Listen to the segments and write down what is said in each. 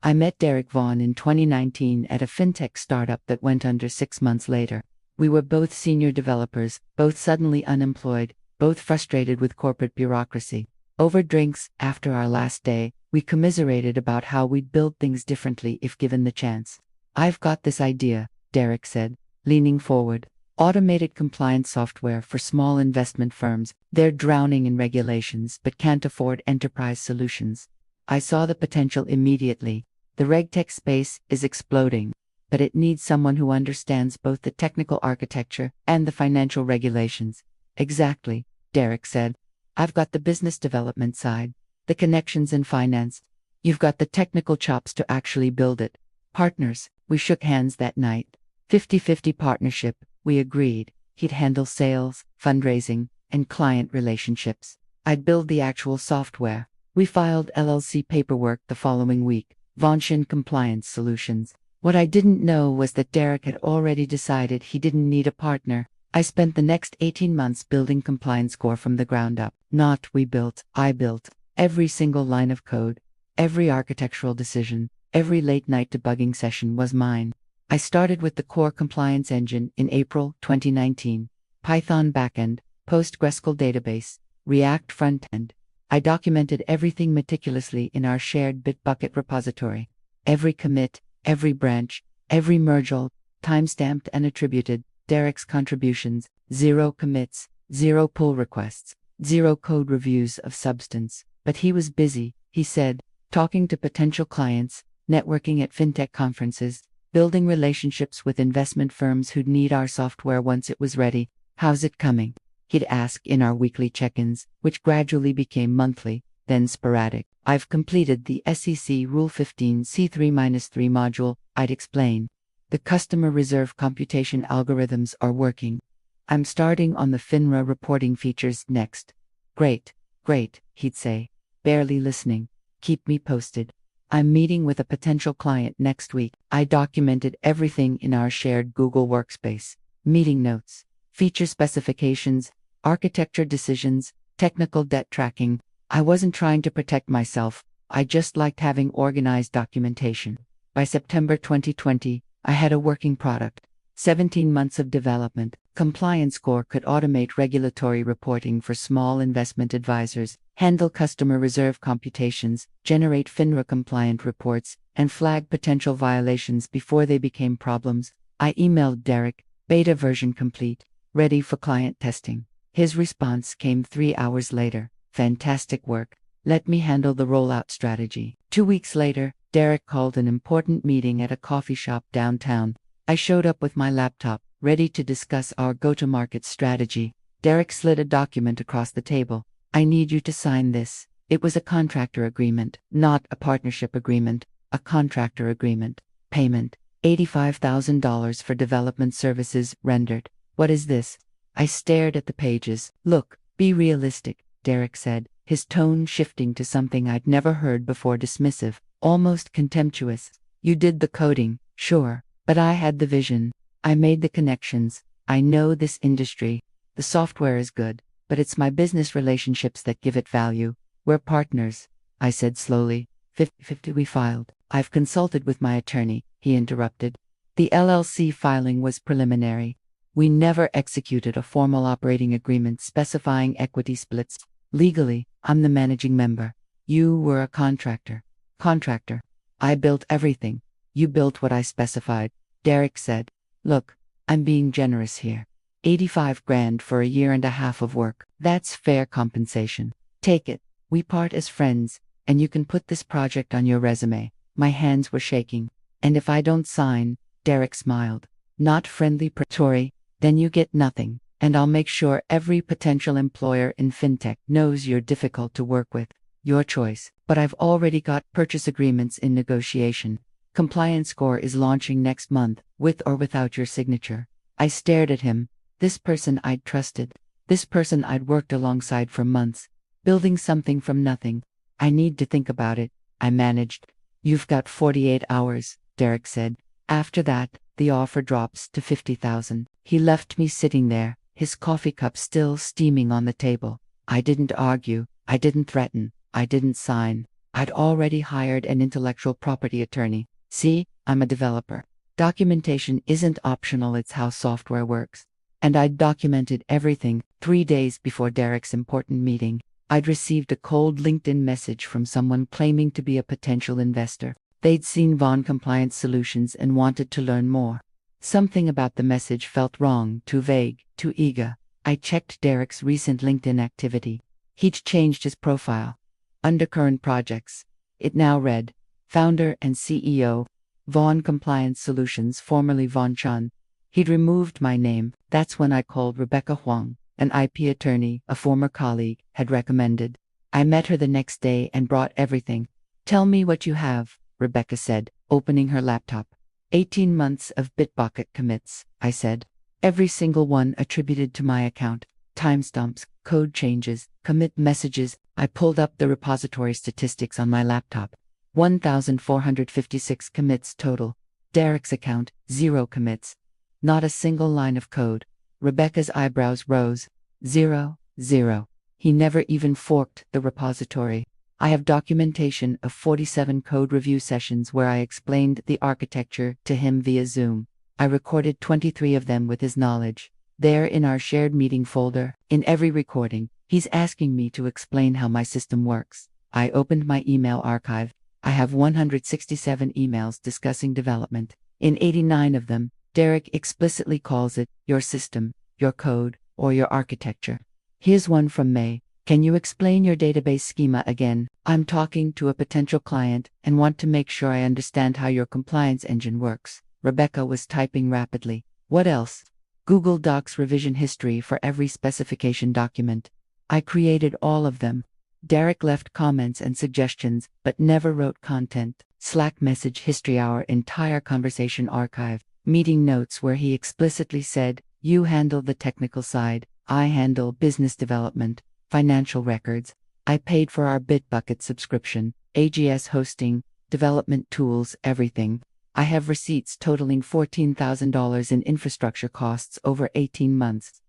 I met Derek Vaughan in 2019 at a fintech startup that went under 6 months later. We were both senior developers, both suddenly unemployed, both frustrated with corporate bureaucracy. Over drinks, after our last day, we commiserated about how we'd build things differently if given the chance. "I've got this idea," Derek said, leaning forward. "Automated compliance software for small investment firms. They're drowning in regulations but can't afford enterprise solutions." I saw the potential immediately. The regtech space is exploding, but it needs someone who understands both the technical architecture and the financial regulations. "Exactly," Derek said. "I've got the business development side, the connections in finance. You've got the technical chops to actually build it." Partners. We shook hands that night. 50-50 partnership, we agreed. He'd handle sales, fundraising, and client relationships. I'd build the actual software. We filed LLC paperwork the following week. Vaughan Compliance Solutions. What I didn't know was that Derek had already decided he didn't need a partner. I spent the next 18 months building Compliance Core from the ground up. Not we built, I built. Every single line of code, every architectural decision, every late-night debugging session was mine. I started with the core compliance engine in April 2019. Python backend, PostgreSQL database, React frontend. I documented everything meticulously in our shared Bitbucket repository. Every commit, every branch, every merge all, timestamped and attributed. Derek's contributions, 0 commits, 0 pull requests, 0 code reviews of substance. But he was busy, he said, talking to potential clients, networking at fintech conferences, building relationships with investment firms who'd need our software once it was ready. "How's it coming?" he'd ask in our weekly check-ins, which gradually became monthly, then sporadic. "I've completed the SEC Rule 15 C3-3 module," I'd explain. "The customer reserve computation algorithms are working. I'm starting on the FINRA reporting features next." "Great, great," he'd say, barely listening. "Keep me posted. I'm meeting with a potential client next week." I documented everything in our shared Google Workspace. Meeting notes, feature specifications, architecture decisions, technical debt tracking. I wasn't trying to protect myself, I just liked having organized documentation. By September 2020, I had a working product. 17 months of development. Compliance Core could automate regulatory reporting for small investment advisors, handle customer reserve computations, generate FINRA-compliant reports, and flag potential violations before they became problems. I emailed Derek, beta version complete, ready for client testing. His response came 3 hours later. "Fantastic work. Let me handle the rollout strategy." 2 weeks later, Derek called an important meeting at a coffee shop downtown. I showed up with my laptop, ready to discuss our go-to-market strategy. Derek slid a document across the table. "I need you to sign this." It was a contractor agreement, not a partnership agreement, a contractor agreement. Payment, $85,000 for development services rendered. "What is this?" I stared at the pages. "Look, be realistic," Derek said, his tone shifting to something I'd never heard before, dismissive, almost contemptuous. "You did the coding, sure, but I had the vision. I made the connections. I know this industry. The software is good, but it's my business relationships that give it value. We're partners," I said slowly. 50-50 we filed. "I've consulted with my attorney," he interrupted. "The LLC filing was preliminary. We never executed a formal operating agreement specifying equity splits. Legally, I'm the managing member. You were a contractor." "Contractor. I built everything. You built what I specified," Derek said. "Look, I'm being generous here. 85 grand for a year and a half of work. That's fair compensation. Take it. We part as friends, and you can put this project on your resume." My hands were shaking. "And if I don't sign," Derek smiled, "not friendly Tory, then you get nothing, and I'll make sure every potential employer in fintech knows you're difficult to work with. Your choice. But I've already got purchase agreements in negotiation. Compliance Core is launching next month, with or without your signature." I stared at him. This person I'd trusted. This person I'd worked alongside for months. Building something from nothing. "I need to think about it," I managed. "You've got 48 hours, Derek said. "After that, the offer drops to 50,000. He left me sitting there, his coffee cup still steaming on the table. I didn't argue, I didn't threaten, I didn't sign. I'd already hired an intellectual property attorney. See, I'm a developer. Documentation isn't optional, it's how software works. And I'd documented everything. 3 days before Derek's important meeting, I'd received a cold LinkedIn message from someone claiming to be a potential investor. They'd seen Vaughn Compliance Solutions and wanted to learn more. Something about the message felt wrong, too vague, too eager. I checked Derek's recent LinkedIn activity. He'd changed his profile. Under current projects, it now read, Founder and CEO, Vaughn Compliance Solutions, formerly Vaughn Chun. He'd removed my name. That's when I called Rebecca Huang, an IP attorney a former colleague had recommended. I met her the next day and brought everything. Tell me what you have, Rebecca said, opening her laptop. 18 months of Bitbucket commits, I said. Every single one attributed to my account. Timestamps, code changes, commit messages. I pulled up the repository statistics on my laptop. 1,456 commits total. Derek's account, 0 commits. Not a single line of code. Rebecca's eyebrows rose. 0, 0. He never even forked the repository. I have documentation of 47 code review sessions where I explained the architecture to him via Zoom. I recorded 23 of them with his knowledge. There in our shared meeting folder, in every recording, he's asking me to explain how my system works. I opened my email archive. I have 167 emails discussing development. In 89 of them, Derek explicitly calls it your system, your code, or your architecture. Here's one from May. Can you explain your database schema again? I'm talking to a potential client and want to make sure I understand how your compliance engine works. Rebecca was typing rapidly. What else? Google Docs revision history for every specification document. I created all of them. Derek left comments and suggestions, but never wrote content. Slack message history, our entire conversation archive. Meeting notes where he explicitly said, you handle the technical side, I handle business development. Financial records. I paid for our Bitbucket subscription, AGS hosting, development tools, everything. I have receipts totaling $14,000 in infrastructure costs over 18 months.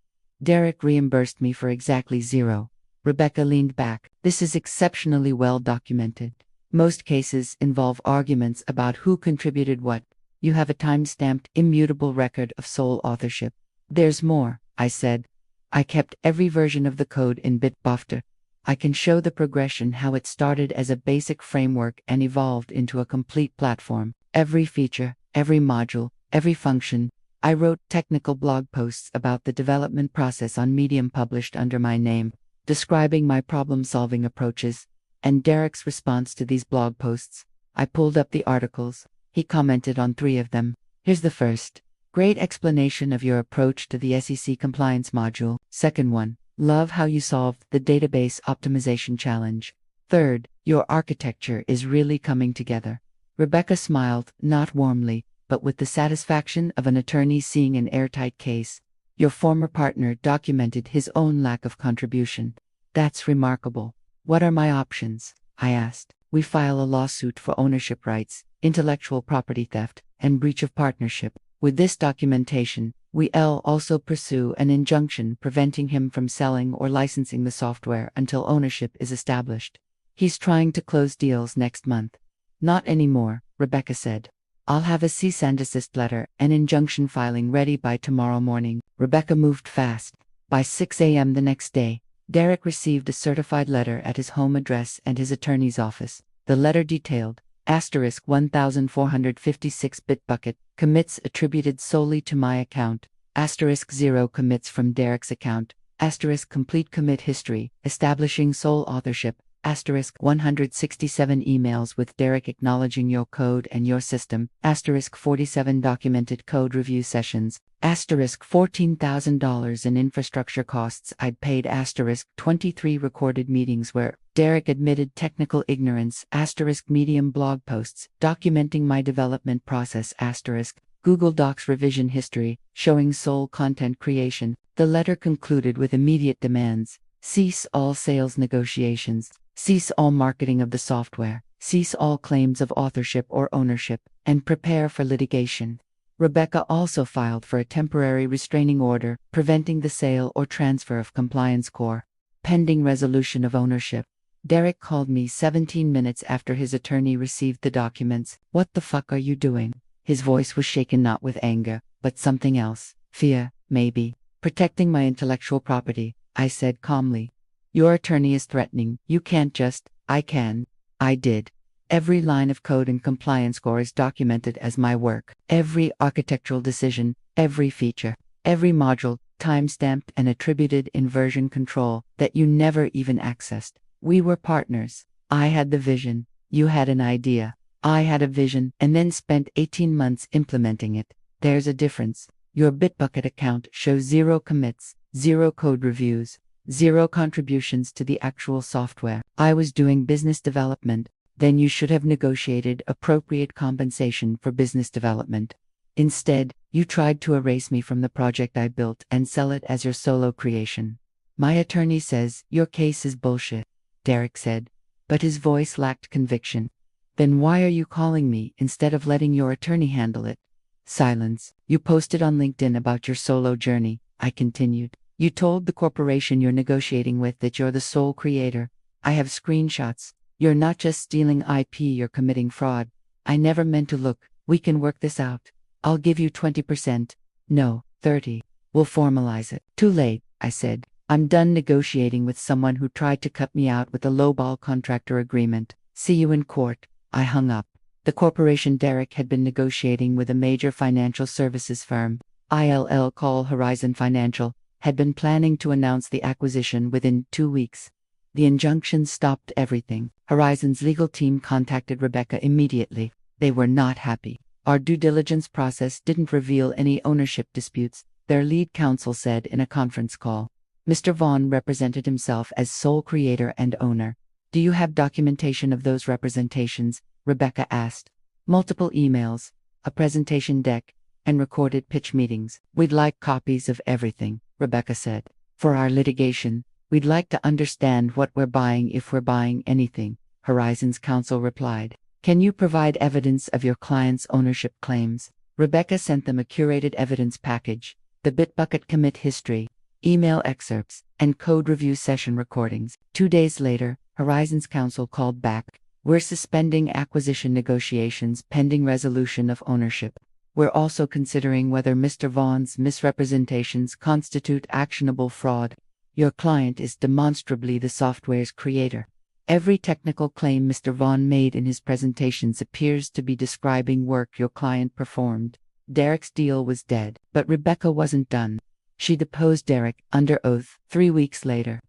Derek reimbursed me for exactly 0. Rebecca leaned back. This is exceptionally well documented. Most cases involve arguments about who contributed what. You have a time-stamped, immutable record of sole authorship. There's more, I said. I kept every version of the code in Bitbucket. I can show the progression, how it started as a basic framework and evolved into a complete platform. Every feature, every module, every function. I wrote technical blog posts about the development process on Medium published under my name, describing my problem-solving approaches, and Derek's response to these blog posts. I pulled up the articles. He commented on 3 of them. Here's the first. Great explanation of your approach to the SEC compliance module. Second one. Love how you solved the database optimization challenge. Third, your architecture is really coming together. Rebecca smiled, not warmly, but with the satisfaction of an attorney seeing an airtight case. Your former partner documented his own lack of contribution. That's remarkable. What are my options? I asked. We file a lawsuit for ownership rights, intellectual property theft, and breach of partnership. With this documentation, we'll also pursue an injunction preventing him from selling or licensing the software until ownership is established. He's trying to close deals next month. Not anymore, Rebecca said. I'll have a cease and desist letter and injunction filing ready by tomorrow morning. Rebecca moved fast. By 6 a.m. the next day, Derek received a certified letter at his home address and his attorney's office. The letter detailed, * 1456 Bitbucket, commits attributed solely to my account, * 0 commits from Derek's account, * complete commit history, establishing sole authorship, * 167 emails with Derek acknowledging your code and your system, * 47 documented code review sessions, * $14,000 in infrastructure costs I'd paid, * 23 recorded meetings where Derek admitted technical ignorance, * Medium blog posts documenting my development process, * Google Docs revision history showing sole content creation. The letter concluded with immediate demands. Cease all sales negotiations. Cease all marketing of the software. Cease all claims of authorship or ownership, and prepare for litigation. Rebecca also filed for a temporary restraining order preventing the sale or transfer of Compliance Core, pending resolution of ownership. Derek called me 17 minutes after his attorney received the documents. What the fuck are you doing? His voice was shaken not with anger, but something else. Fear, maybe. Protecting my intellectual property, I said calmly. Your attorney is threatening. You can't just. I can. I did. Every line of code in compliance core is documented as my work. Every architectural decision, every feature, every module, timestamped and attributed in version control that you never even accessed. We were partners. I had the vision. You had an idea. I had a vision and then spent 18 months implementing it. There's a difference. Your Bitbucket account shows 0 commits, 0 code reviews, 0 contributions to the actual software. I was doing business development. Then you should have negotiated appropriate compensation for business development. Instead, you tried to erase me from the project I built and sell it as your solo creation. My attorney says your case is bullshit, Derek said, but his voice lacked conviction. Then why are you calling me instead of letting your attorney handle it? Silence. You posted on LinkedIn about your solo journey, I continued. You told the corporation you're negotiating with that you're the sole creator. I have screenshots. You're not just stealing IP, you're committing fraud. I never meant to look. We can work this out. I'll give you 20%. No, 30. We'll formalize it. Too late, I said. I'm done negotiating with someone who tried to cut me out with a lowball contractor agreement. See you in court. I hung up. The corporation Derek had been negotiating with a major financial services firm, ILL called Horizon Financial, had been planning to announce the acquisition within 2 weeks. The injunction stopped everything. Horizon's legal team contacted Rebecca immediately. They were not happy. Our due diligence process didn't reveal any ownership disputes, their lead counsel said in a conference call. Mr. Vaughn represented himself as sole creator and owner. Do you have documentation of those representations? Rebecca asked. Multiple emails, a presentation deck, and recorded pitch meetings. We'd like copies of everything, Rebecca said. For our litigation, we'd like to understand what we're buying if we're buying anything, Horizon's counsel replied. Can you provide evidence of your client's ownership claims? Rebecca sent them a curated evidence package, the Bitbucket commit history, email excerpts, and code review session recordings. 2 days later, Horizon's counsel called back. We're suspending acquisition negotiations pending resolution of ownership. We're also considering whether Mr. Vaughn's misrepresentations constitute actionable fraud. Your client is demonstrably the software's creator. Every technical claim Mr. Vaughn made in his presentations appears to be describing work your client performed. Derek's deal was dead, but Rebecca wasn't done. She deposed Derek under oath 3 weeks later.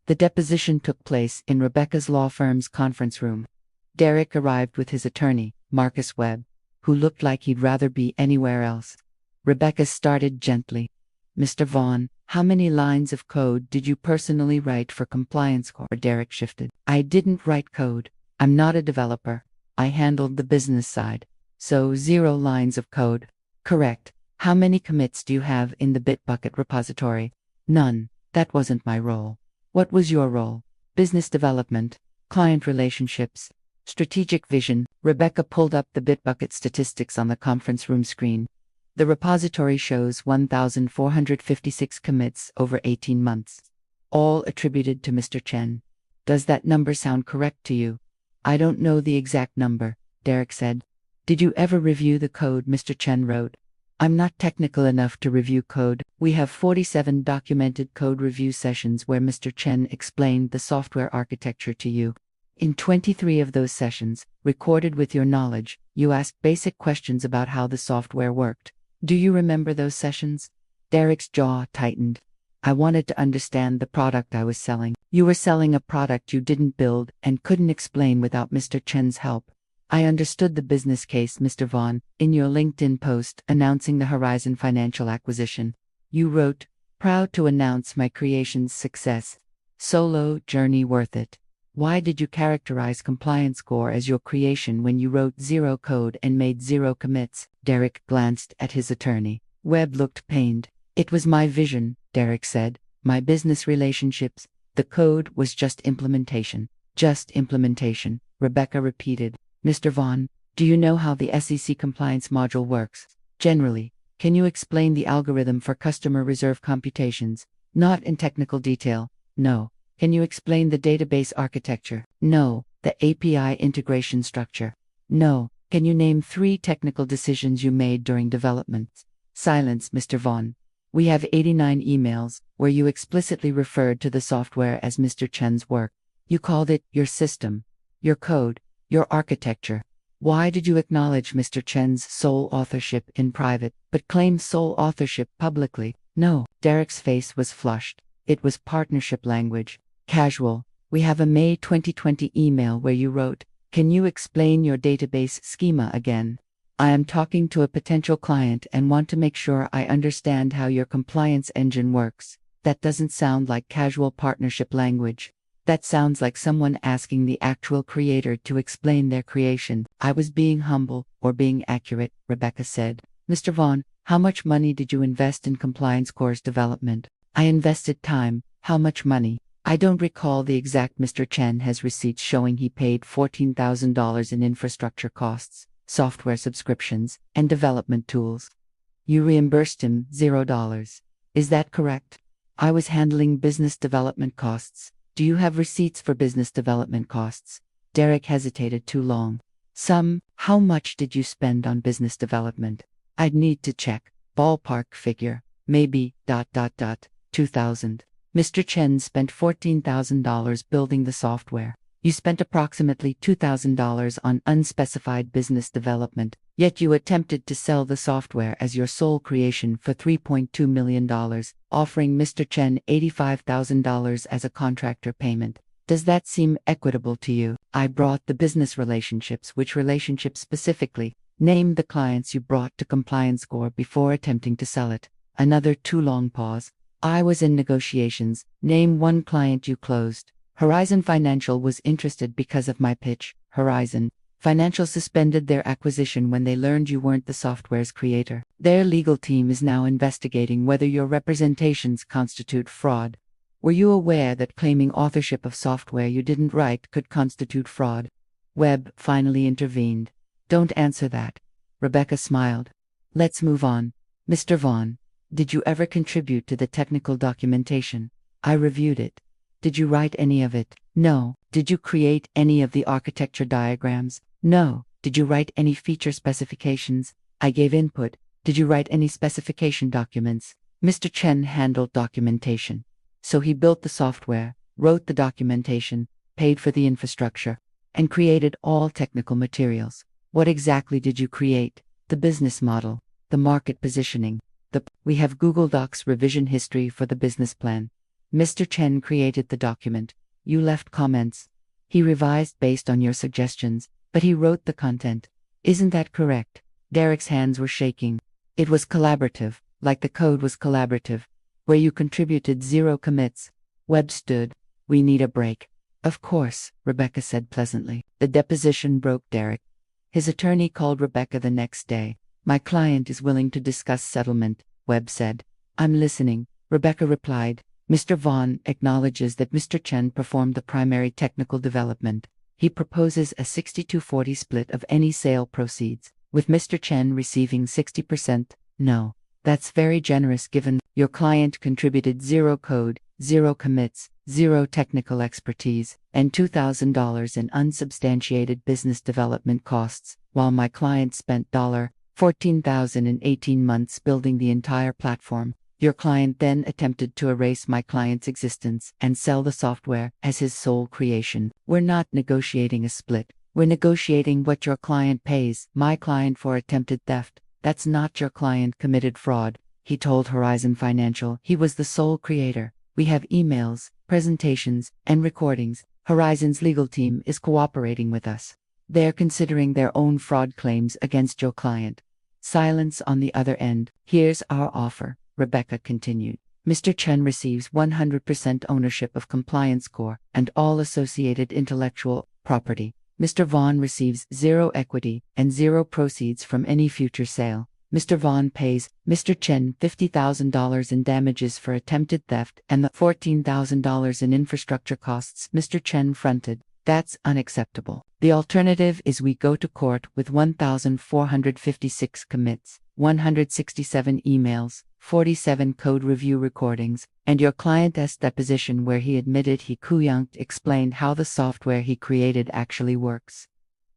The deposition took place in Rebecca's law firm's conference room. Derek arrived with his attorney, Marcus Webb, who looked like he'd rather be anywhere else. Rebecca started gently. Mr. Vaughn, how many lines of code did you personally write for compliance core? Derek shifted. I didn't write code. I'm not a developer. I handled the business side. So 0 lines of code. Correct. How many commits do you have in the Bitbucket repository? None. That wasn't my role. What was your role? Business development, client relationships, strategic vision. Rebecca pulled up the Bitbucket statistics on the conference room screen. The repository shows 1,456 commits over 18 months, all attributed to Mr. Chen. Does that number sound correct to you? I don't know the exact number, Derek said. Did you ever review the code Mr. Chen wrote? I'm not technical enough to review code. We have 47 documented code review sessions where Mr. Chen explained the software architecture to you. In 23 of those sessions, recorded with your knowledge, you asked basic questions about how the software worked. Do you remember those sessions? Derek's jaw tightened. I wanted to understand the product I was selling. You were selling a product you didn't build and couldn't explain without Mr. Chen's help. I understood the business case, Mr. Vaughn. In your LinkedIn post announcing the Horizon Financial acquisition, you wrote, "Proud to announce my creation's success. Solo journey worth it." Why did you characterize Compliance Core as your creation when you wrote 0 code and made 0 commits? Derek glanced at his attorney. Webb looked pained. It was my vision, Derek said. My business relationships. The code was just implementation. Just implementation, Rebecca repeated. Mr. Vaughn, do you know how the SEC compliance module works? Generally, can you explain the algorithm for customer reserve computations? Not in technical detail, no. Can you explain the database architecture? No. The API integration structure? No. Can you name 3 technical decisions you made during development? Silence, Mr. Vaughn. We have 89 emails where you explicitly referred to the software as Mr. Chen's work. You called it your system, your code, your architecture. Why did you acknowledge Mr. Chen's sole authorship in private, but claim sole authorship publicly? No. Derek's face was flushed. It was partnership language. Casual. We have a May 2020 email where you wrote, "Can you explain your database schema again? I am talking to a potential client and want to make sure I understand how your compliance engine works." That doesn't sound like casual partnership language. That sounds like someone asking the actual creator to explain their creation. I was being humble, or being accurate, Rebecca said. Mr. Vaughn, how much money did you invest in Compliance Core's development? I invested time. How much money? I don't recall the exact. Mr. Chen has receipts showing he paid $14,000 in infrastructure costs, software subscriptions, and development tools. You reimbursed him $0. Is that correct? I was handling business development costs. Do you have receipts for business development costs? Derek hesitated too long. Some. How much did you spend on business development? I'd need to check. Ballpark figure. Maybe, 2,000. Mr. Chen spent $14,000 building the software. You spent approximately $2,000 on unspecified business development, yet you attempted to sell the software as your sole creation for $3.2 million, offering Mr. Chen $85,000 as a contractor payment. Does that seem equitable to you? I brought the business relationships. Which relationships specifically? Name the clients you brought to Compliance Core before attempting to sell it. Another too long pause. I was in negotiations. Name 1 client you closed. Horizon Financial was interested because of my pitch. Horizon Financial suspended their acquisition when they learned you weren't the software's creator. Their legal team is now investigating whether your representations constitute fraud. Were you aware that claiming authorship of software you didn't write could constitute fraud? Webb finally intervened. Don't answer that. Rebecca smiled. Let's move on. Mr. Vaughn, did you ever contribute to the technical documentation? I reviewed it. Did you write any of it? No. Did you create any of the architecture diagrams? No. Did you write any feature specifications? I gave input. Did you write any specification documents? Mr. Chen handled documentation. So he built the software, wrote the documentation, paid for the infrastructure, and created all technical materials. What exactly did you create? The business model, the market positioning. We have Google Docs revision history for the business plan. Mr. Chen created the document. You left comments. He revised based on your suggestions, but he wrote the content. Isn't that correct? Derek's hands were shaking. It was collaborative, like the code was collaborative, where you contributed 0 commits. Webb stood. We need a break. Of course, Rebecca said pleasantly. The deposition broke Derek. His attorney called Rebecca the next day. My client is willing to discuss settlement, Webb said. I'm listening, Rebecca replied. Mr. Vaughn acknowledges that Mr. Chen performed the primary technical development. He proposes a 60-40 split of any sale proceeds, with Mr. Chen receiving 60%. No. That's very generous given your client contributed 0 code, 0 commits, 0 technical expertise, and $2,000 in unsubstantiated business development costs, while my client spent $14,000 in 18 months building the entire platform. Your client then attempted to erase my client's existence and sell the software as his sole creation. We're not negotiating a split. We're negotiating what your client pays my client for attempted theft. That's not your client committed fraud. He told Horizon Financial he was the sole creator. We have emails, presentations, and recordings. Horizon's legal team is cooperating with us. They're considering their own fraud claims against your client. Silence on the other end. Here's our offer, Rebecca continued. Mr. Chen receives 100% ownership of Compliance Core and all associated intellectual property. Mr. Vaughn receives 0 equity and 0 proceeds from any future sale. Mr. Vaughn pays Mr. Chen $50,000 in damages for attempted theft and the $14,000 in infrastructure costs Mr. Chen fronted. That's unacceptable. The alternative is we go to court with 1,456 commits, 167 emails, 47 code review recordings, and your client's deposition where he admitted he kooyanked explained how the software he created actually works.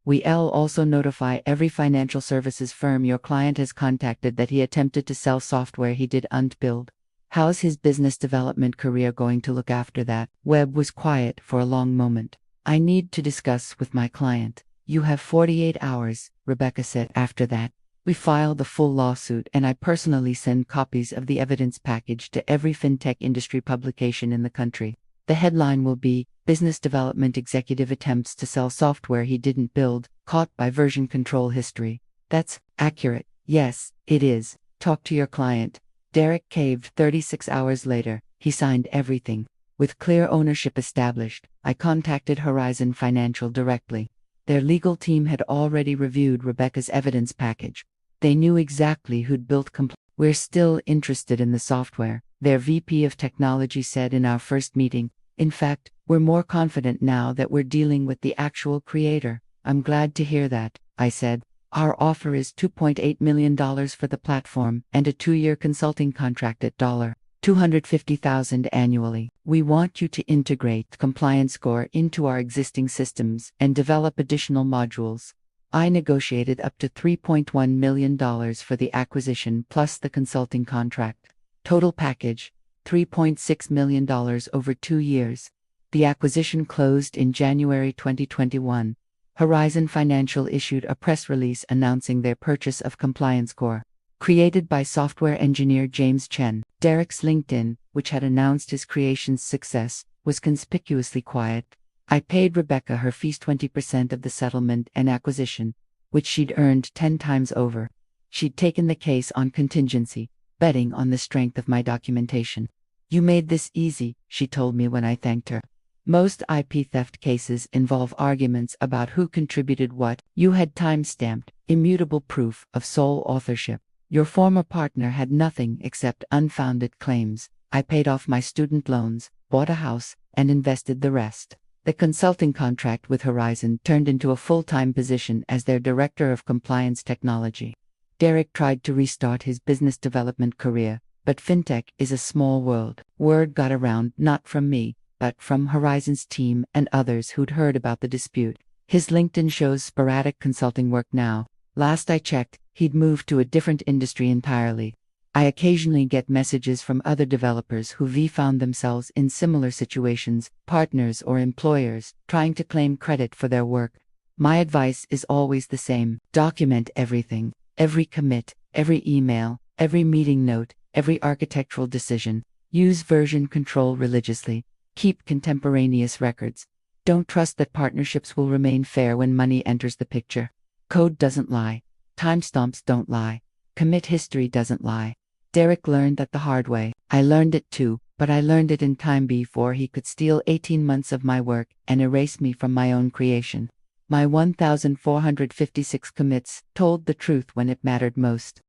We'll also notify every financial services firm your client has contacted that he attempted to sell software he didn't build. How's his business development career going to look after that? Webb was quiet for a long moment. I need to discuss with my client. You have 48 hours, Rebecca said. After that, we file the full lawsuit and I personally send copies of the evidence package to every fintech industry publication in the country. The headline will be, Business Development Executive Attempts to Sell Software He Didn't Build, Caught by Version Control History. That's accurate. Yes, it is. Talk to your client. Derek caved. 36 hours later, he signed everything. With clear ownership established, I contacted Horizon Financial directly. Their legal team had already reviewed Rebecca's evidence package. They knew exactly who'd built We're still interested in the software, their VP of Technology said in our first meeting. In fact, we're more confident now that we're dealing with the actual creator. I'm glad to hear that, I said. Our offer is $2.8 million for the platform and a 2-year consulting contract at $250,000 annually. We want you to integrate Compliance Score into our existing systems and develop additional modules. I negotiated up to $3.1 million for the acquisition plus the consulting contract. Total package, $3.6 million over 2 years. The acquisition closed in January 2021. Horizon Financial issued a press release announcing their purchase of Compliance Core. Created by software engineer James Chen, Derek's LinkedIn, which had announced his creation's success, was conspicuously quiet. I paid Rebecca her fees 20% of the settlement and acquisition, which she'd earned 10 times over. She'd taken the case on contingency, betting on the strength of my documentation. You made this easy, she told me when I thanked her. Most IP theft cases involve arguments about who contributed what. You had time-stamped, immutable proof of sole authorship. Your former partner had nothing except unfounded claims. I paid off my student loans, bought a house, and invested the rest. The consulting contract with Horizon turned into a full-time position as their Director of Compliance Technology. Derek tried to restart his business development career, but fintech is a small world. Word got around, not from me, but from Horizon's team and others who'd heard about the dispute. His LinkedIn shows sporadic consulting work now. Last I checked, he'd moved to a different industry entirely. I occasionally get messages from other developers who've found themselves in similar situations, partners or employers, trying to claim credit for their work. My advice is always the same. Document everything, every commit, every email, every meeting note, every architectural decision. Use version control religiously. Keep contemporaneous records. Don't trust that partnerships will remain fair when money enters the picture. Code doesn't lie. Timestamps don't lie. Commit history doesn't lie. Derek learned that the hard way. I learned it too, but I learned it in time before he could steal 18 months of my work and erase me from my own creation. My 1,456 commits told the truth when it mattered most.